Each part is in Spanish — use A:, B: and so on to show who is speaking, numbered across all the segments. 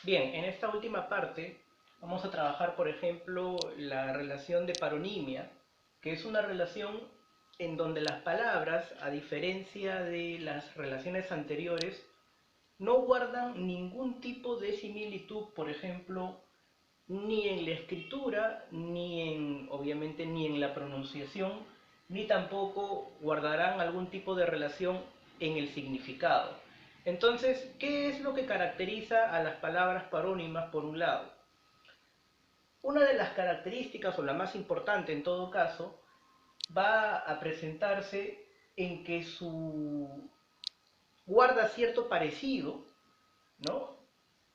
A: Bien, en esta última parte vamos a trabajar, por ejemplo, la relación de paronimia, que es una relación en donde las palabras, a diferencia de las relaciones anteriores, no guardan ningún tipo de similitud, por ejemplo, ni en la escritura, obviamente, ni en la pronunciación, ni tampoco guardarán algún tipo de relación en el significado. Entonces, ¿qué es lo que caracteriza a las palabras parónimas por un lado? Una de las características, o la más importante en todo caso, va a presentarse en que guarda cierto parecido, ¿no?,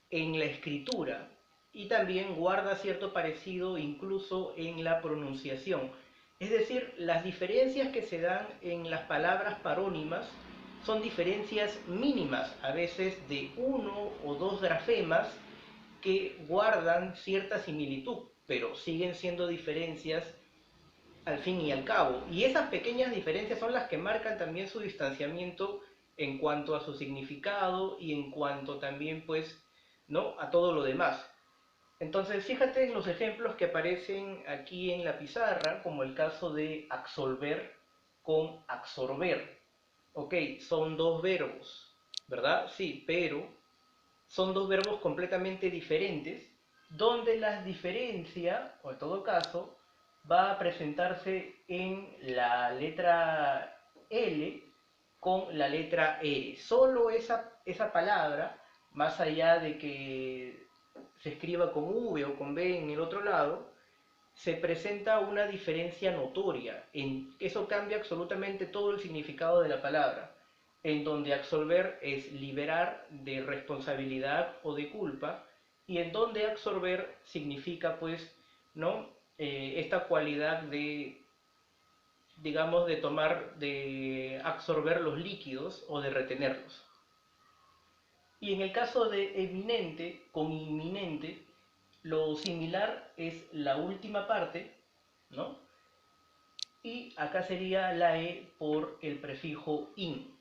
A: en la escritura, y también guarda cierto parecido incluso en la pronunciación. Es decir, las diferencias que se dan en las palabras parónimas son diferencias mínimas, a veces de uno o dos grafemas, que guardan cierta similitud, pero siguen siendo diferencias al fin y al cabo. Y esas pequeñas diferencias son las que marcan también su distanciamiento en cuanto a su significado y en cuanto también, pues, ¿no?, a todo lo demás. Entonces, fíjate en los ejemplos que aparecen aquí en la pizarra, como el caso de absolver con absorber. Ok, son dos verbos, ¿verdad? Sí, pero son dos verbos completamente diferentes, donde la diferencia, o en todo caso, va a presentarse en la letra L con la letra R. Solo esa palabra, más allá de que se escriba con V o con B en el otro lado, se presenta una diferencia notoria. Eso cambia absolutamente todo el significado de la palabra, en donde absolver es liberar de responsabilidad o de culpa, y en donde absorber significa, pues, ¿no?, esta cualidad de, digamos, de absorber los líquidos o de retenerlos. Y en el caso de eminente con inminente, lo similar es la última parte, ¿no? Y acá sería la E por el prefijo in.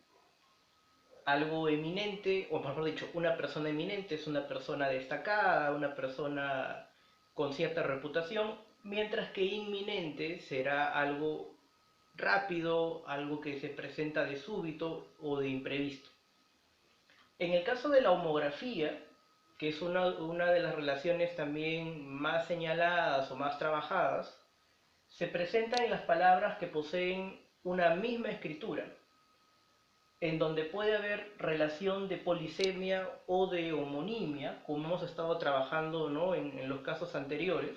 A: Algo eminente, o mejor dicho, una persona eminente es una persona destacada, una persona con cierta reputación, mientras que inminente será algo rápido, algo que se presenta de súbito o de imprevisto. En el caso de la homografía, que es una de las relaciones también más señaladas o más trabajadas, se presenta en las palabras que poseen una misma escritura, en donde puede haber relación de polisemia o de homonimia, como hemos estado trabajando, ¿no?, en los casos anteriores,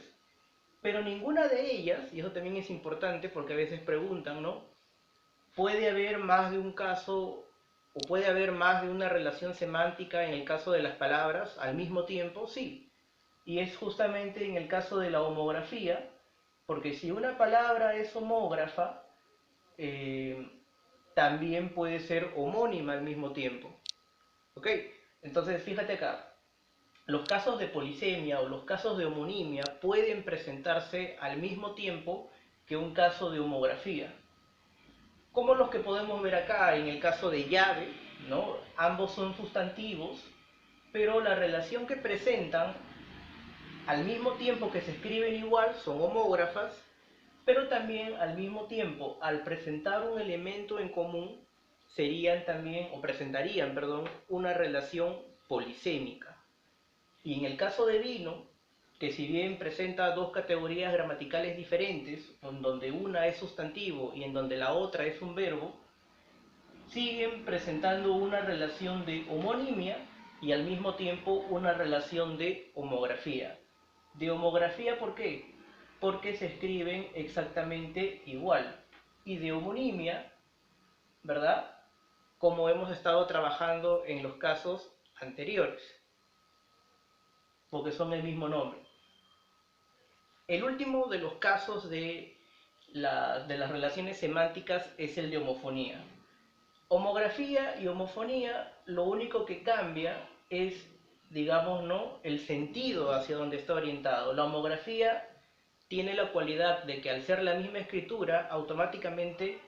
A: pero ninguna de ellas, y eso también es importante porque a veces preguntan, ¿no?, ¿puede haber más de un caso o puede haber más de una relación semántica en el caso de las palabras al mismo tiempo? Sí, y es justamente en el caso de la homografía, porque si una palabra es homógrafa, eh, también puede ser homónima al mismo tiempo. ¿Ok? Entonces, fíjate acá, los casos de polisemia o los casos de homonimia pueden presentarse al mismo tiempo que un caso de homografía, como los que podemos ver acá en el caso de llave, ¿no? Ambos son sustantivos, pero la relación que presentan al mismo tiempo que se escriben igual son homógrafas, pero también al mismo tiempo, al presentar un elemento en común, serían también, o presentarían, perdón, una relación polisémica. Y en el caso de vino, que si bien presenta dos categorías gramaticales diferentes, en donde una es sustantivo y en donde la otra es un verbo, siguen presentando una relación de homonimia y al mismo tiempo una relación de homografía. De homografía, ¿por qué? Porque se escriben exactamente igual. Y de homonimia, ¿verdad?, como hemos estado trabajando en los casos anteriores, porque son el mismo nombre. El último de los casos de las relaciones semánticas es el de homofonía. Homografía y homofonía, lo único que cambia es, digamos, ¿no?, el sentido hacia donde está orientado. La homografía tiene la cualidad de que al ser la misma escritura, automáticamente,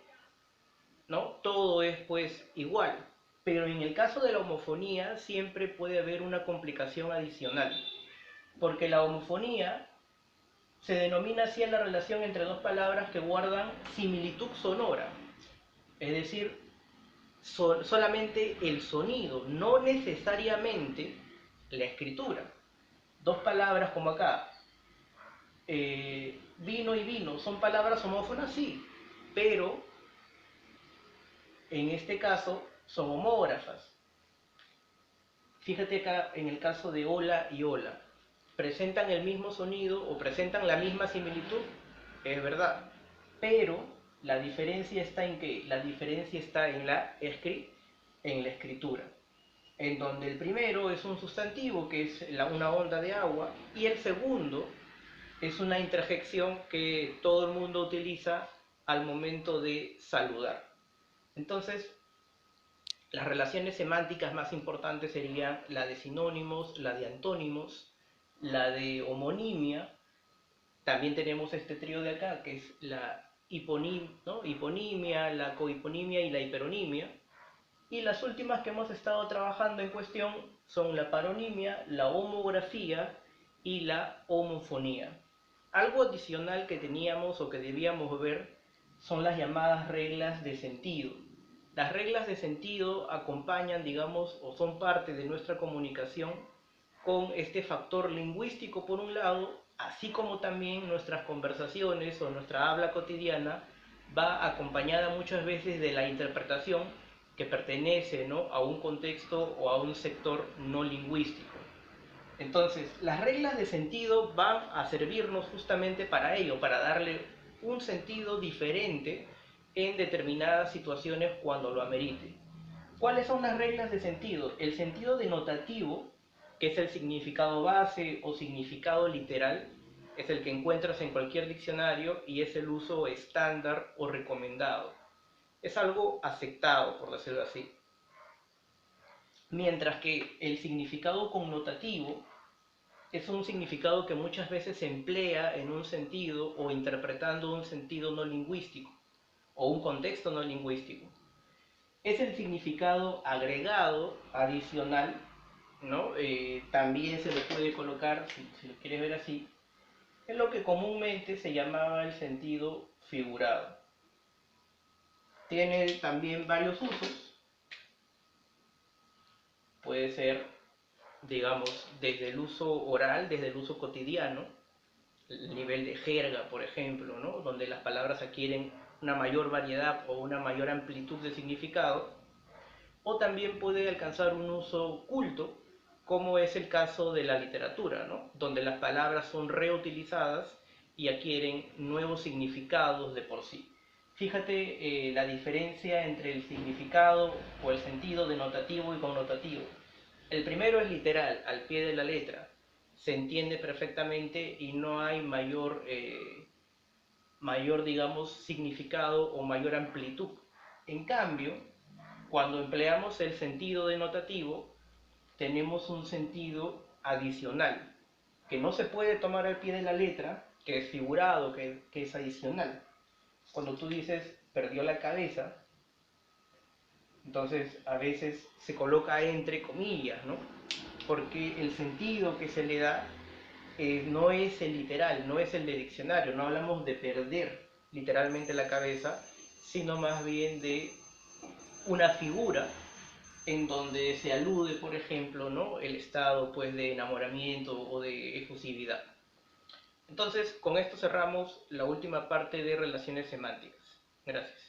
A: ¿no?, todo es pues igual. Pero en el caso de la homofonía siempre puede haber una complicación adicional, porque la homofonía se denomina así a la relación entre dos palabras que guardan similitud sonora, es decir, solamente el sonido, no necesariamente la escritura. Dos palabras como acá, vino y vino, ¿son palabras homófonas? Sí, pero en este caso son homógrafas. Fíjate acá en el caso de hola y hola, presentan el mismo sonido o presentan la misma similitud, es verdad, pero la diferencia está en que la diferencia está en la escritura, en donde el primero es un sustantivo que es una onda de agua y el segundo es una interjección que todo el mundo utiliza al momento de saludar. Entonces, las relaciones semánticas más importantes serían la de sinónimos, la de antónimos, la de homonimia. También tenemos este trío de acá, que es la hiponimia, la cohiponimia y la hiperonimia. Y las últimas que hemos estado trabajando en cuestión son la paronimia, la homografía y la homofonía. Algo adicional que teníamos o que debíamos ver son las llamadas reglas de sentido. Las reglas de sentido acompañan, digamos, o son parte de nuestra comunicación con este factor lingüístico por un lado, así como también nuestras conversaciones o nuestra habla cotidiana va acompañada muchas veces de la interpretación que pertenece, ¿no?, a un contexto o a un sector no lingüístico. Entonces, las reglas de sentido van a servirnos justamente para ello, para darle un sentido diferente en determinadas situaciones cuando lo amerite. ¿Cuáles son las reglas de sentido? El sentido denotativo, que es el significado base o significado literal, es el que encuentras en cualquier diccionario y es el uso estándar o recomendado. Es algo aceptado, por decirlo así. Mientras que el significado connotativo es un significado que muchas veces se emplea en un sentido o interpretando un sentido no lingüístico o un contexto no lingüístico. Es el significado agregado, adicional, ¿no? También se le puede colocar, si lo quieres ver así, en lo que comúnmente se llamaba el sentido figurado. Tiene también varios usos. Puede ser, digamos, desde el uso oral, desde el uso cotidiano, el nivel de jerga, por ejemplo, ¿no?, donde las palabras adquieren una mayor variedad o una mayor amplitud de significado, o también puede alcanzar un uso culto, como es el caso de la literatura, ¿no?, donde las palabras son reutilizadas y adquieren nuevos significados de por sí. Fíjate la diferencia entre el significado o el sentido denotativo y connotativo. El primero es literal, al pie de la letra, se entiende perfectamente y no hay mayor, digamos, significado o mayor amplitud. En cambio, cuando empleamos el sentido denotativo, tenemos un sentido adicional, que no se puede tomar al pie de la letra, que es figurado, que es adicional. Cuando tú dices perdió la cabeza, entonces a veces se coloca entre comillas, ¿no?, porque el sentido que se le da no es el literal, no es el de diccionario, no hablamos de perder literalmente la cabeza, sino más bien de una figura en donde se alude, por ejemplo, ¿no?, el estado pues de enamoramiento o de efusividad. Entonces, con esto cerramos la última parte de relaciones semánticas. Gracias.